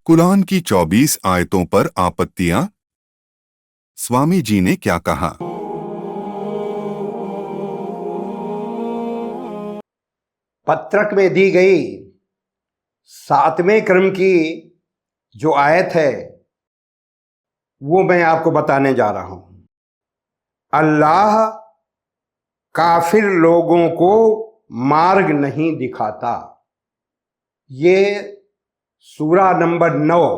कुरान की 24 आयतों पर आपत्तियां। स्वामी जी ने क्या कहा? पत्रक में दी गई 7वें क्रम की जो आयत है वो मैं आपको बताने जा रहा हूं। अल्लाह काफिर लोगों को मार्ग नहीं दिखाता। ये सूरा नंबर 9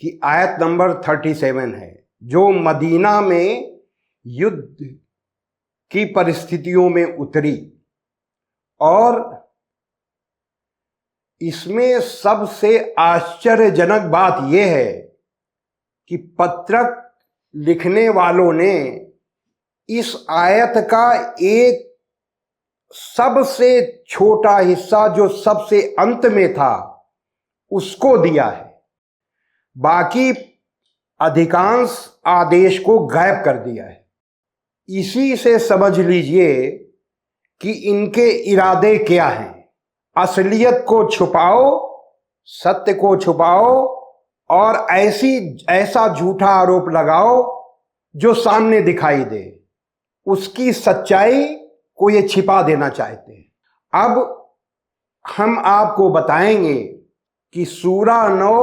की आयत नंबर 37 है, जो मदीना में युद्ध की परिस्थितियों में उतरी। और इसमें सबसे आश्चर्यजनक बात यह है कि पत्रक लिखने वालों ने इस आयत का एक सबसे छोटा हिस्सा जो सबसे अंत में था उसको दिया है, बाकी अधिकांश आदेश को गायब कर दिया है। इसी से समझ लीजिए कि इनके इरादे क्या हैं। असलियत को छुपाओ, सत्य को छुपाओ और ऐसा झूठा आरोप लगाओ जो सामने दिखाई दे। उसकी सच्चाई को ये छिपा देना चाहते हैं। अब हम आपको बताएंगे कि सूरा 9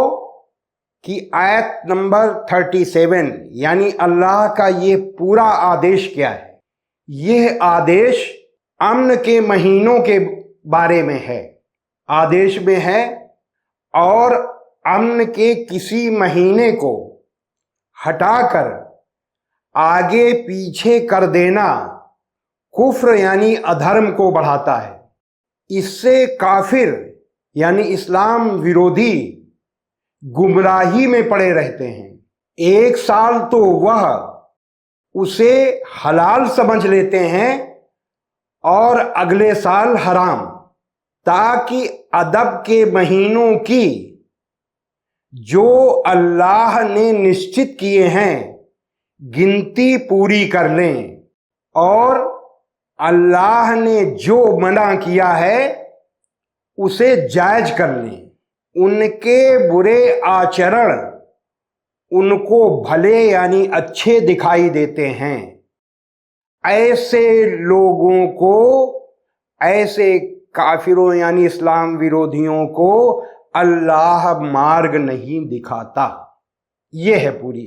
की आयत नंबर 37 यानी अल्लाह का ये पूरा आदेश क्या है। यह आदेश अम्न के महीनों के बारे में है, आदेश में है। और अम्न के किसी महीने को हटाकर आगे पीछे कर देना कुफ्र यानी अधर्म को बढ़ाता है। इससे काफिर यानी इस्लाम विरोधी गुमराही में पड़े रहते हैं। एक साल तो वह उसे हलाल समझ लेते हैं और अगले साल हराम, ताकि अदब के महीनों की जो अल्लाह ने निश्चित किए हैं गिनती पूरी कर लें और अल्लाह ने जो मना किया है उसे जायज कर लें। उनके बुरे आचरण उनको भले यानी अच्छे दिखाई देते हैं। ऐसे लोगों को, ऐसे काफिरों यानी इस्लाम विरोधियों को अल्लाह मार्ग नहीं दिखाता। यह है पूरी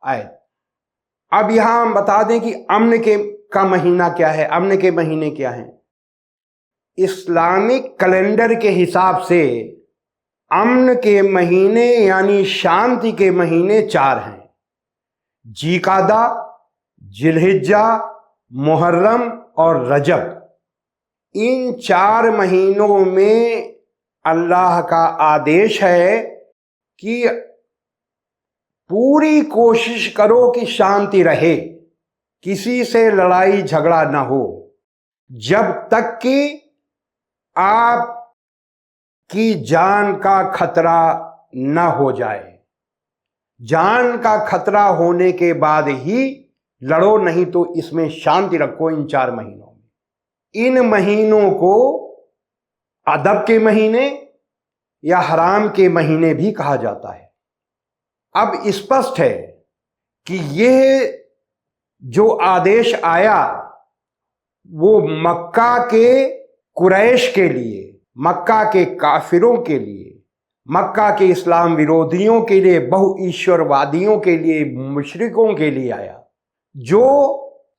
आयत। अब यहां हम बता दें कि अम्न का महीना क्या है, अम्न के महीने क्या हैं। इस्लामिक कैलेंडर के हिसाब से अम्न के महीने यानी शांति के महीने 4 हैं: जिकादा, जिलहिज्जा, मुहर्रम और रजब। इन 4 महीनों में अल्लाह का आदेश है कि पूरी कोशिश करो कि शांति रहे, किसी से लड़ाई झगड़ा ना हो, जब तक कि आपकी जान का खतरा न हो जाए। जान का खतरा होने के बाद ही लड़ो, नहीं तो इसमें शांति रखो। इन 4 महीनों में, इन महीनों को अदब के महीने या हराम के महीने भी कहा जाता है। अब स्पष्ट है कि यह जो आदेश आया वो मक्का के कुरैश के लिए, मक्का के काफिरों के लिए, मक्का के इस्लाम विरोधियों के लिए, बहुईश्वरवादियों के लिए, मुशरिकों के लिए आया, जो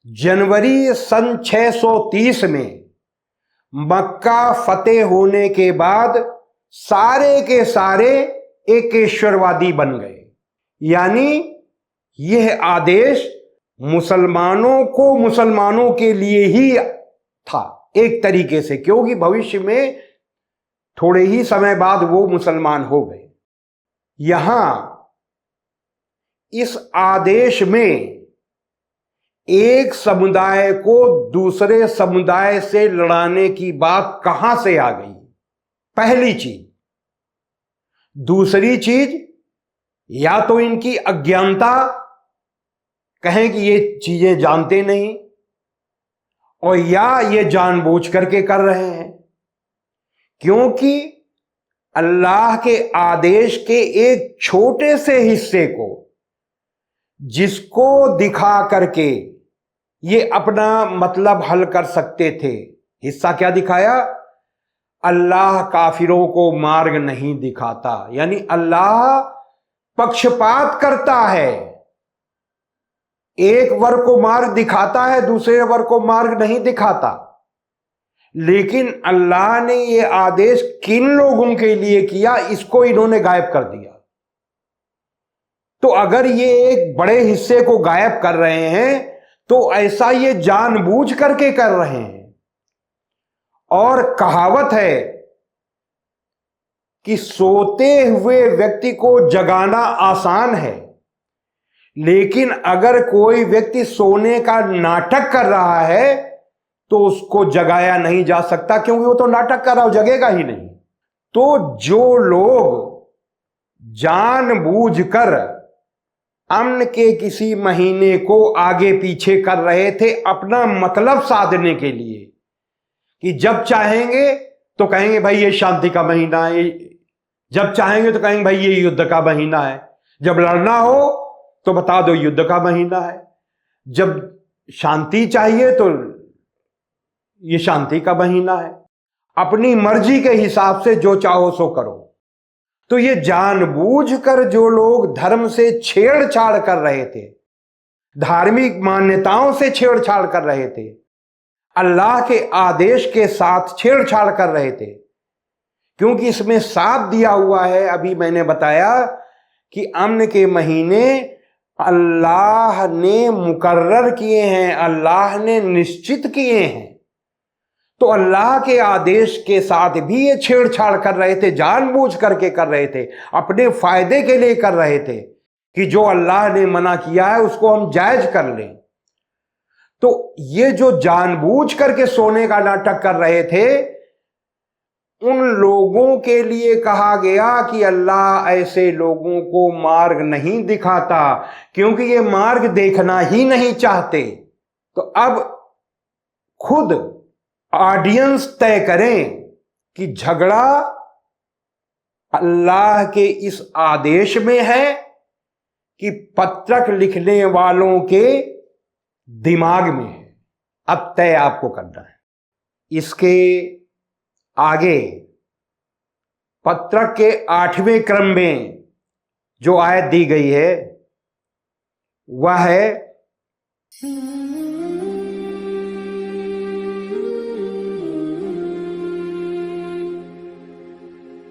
जनवरी सन 630 में मक्का फतेह होने के बाद सारे के सारे एकेश्वरवादी बन गए। यानी यह आदेश मुसलमानों को मुसलमानों के लिए ही था एक तरीके से, क्योंकि भविष्य में थोड़े ही समय बाद वो मुसलमान हो गए। यहां इस आदेश में एक समुदाय को दूसरे समुदाय से लड़ाने की बात कहां से आ गई, पहली चीज। दूसरी चीज, या तो इनकी अज्ञानता, कहें कि ये चीजें जानते नहीं, और या ये जानबूझ करके कर रहे हैं। क्योंकि अल्लाह के आदेश के एक छोटे से हिस्से को, जिसको दिखा करके ये अपना मतलब हल कर सकते थे। हिस्सा क्या दिखाया? अल्लाह काफिरों को मार्ग नहीं दिखाता, यानी अल्लाह पक्षपात करता है। एक वर्ग को मार्ग दिखाता है, दूसरे वर्ग को मार्ग नहीं दिखाता। लेकिन अल्लाह ने यह आदेश किन लोगों के लिए किया, इसको इन्होंने गायब कर दिया। तो अगर ये एक बड़े हिस्से को गायब कर रहे हैं तो ऐसा ये जानबूझ करके कर रहे हैं। और कहावत है कि सोते हुए व्यक्ति को जगाना आसान है, लेकिन अगर कोई व्यक्ति सोने का नाटक कर रहा है तो उसको जगाया नहीं जा सकता, क्योंकि वो तो नाटक कर रहा हो, जगेगा ही नहीं। तो जो लोग जानबूझकर अमन के किसी महीने को आगे पीछे कर रहे थे अपना मतलब साधने के लिए, कि जब चाहेंगे तो कहेंगे भाई ये शांति का महीना है, जब चाहेंगे तो कहेंगे भाई ये युद्ध का महीना है, जब लड़ना हो तो बता दो युद्ध का महीना है, जब शांति चाहिए तो ये शांति का महीना है। अपनी मर्जी के हिसाब से जो चाहो सो करो। तो ये जानबूझकर जो लोग धर्म से छेड़छाड़ कर रहे थे, धार्मिक मान्यताओं से छेड़छाड़ कर रहे थे, अल्लाह के आदेश के साथ छेड़छाड़ कर रहे थे, क्योंकि इसमें साफ दिया हुआ है, अभी मैंने बताया कि अमन के महीने अल्लाह ने मुकर्रर किए हैं, अल्लाह ने निश्चित किए हैं। तो अल्लाह के आदेश के साथ भी ये छेड़छाड़ कर रहे थे, जानबूझ करके कर रहे थे, अपने फायदे के लिए कर रहे थे कि जो अल्लाह ने मना किया है उसको हम जायज कर लें। तो ये जो जानबूझ करके सोने का नाटक कर रहे थे, उन लोगों के लिए कहा गया कि अल्लाह ऐसे लोगों को मार्ग नहीं दिखाता, क्योंकि ये मार्ग देखना ही नहीं चाहते। तो अब खुद ऑडियंस तय करें कि झगड़ा अल्लाह के इस आदेश में है कि पत्रक लिखने वालों के दिमाग में है। अब तय आपको करना है। इसके आगे पत्रक के 8वें क्रम में जो आयत दी गई है वह है